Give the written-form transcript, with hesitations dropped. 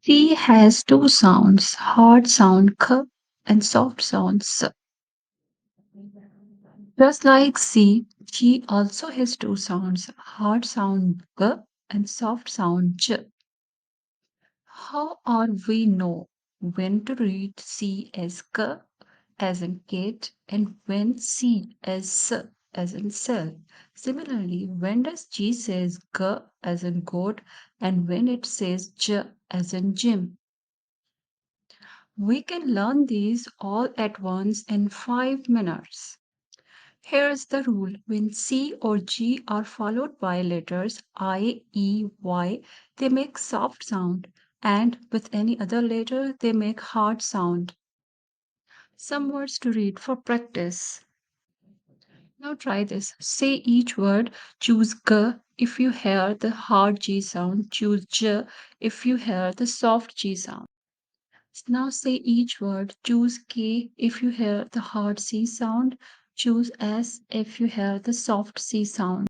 C has two sounds, hard sound k and soft sound s. Just like C, G also has two sounds, hard sound g and soft sound j. How are we know when to read C as k as in cat and when C as s as in cell? Similarly, when does G says g as in goat and when it says j as in Jim? We can learn these all at once in 5 minutes. Here's the rule when C or G are followed by letters I, E, Y, they make soft sound, and with any other letter, they make hard sound. Some words to read for practice. Now try this. Say each word, choose G if you hear the hard G sound, choose J if you hear the soft G sound. Now say each word. Choose K if you hear the hard C sound. Choose S if you hear the soft C sound.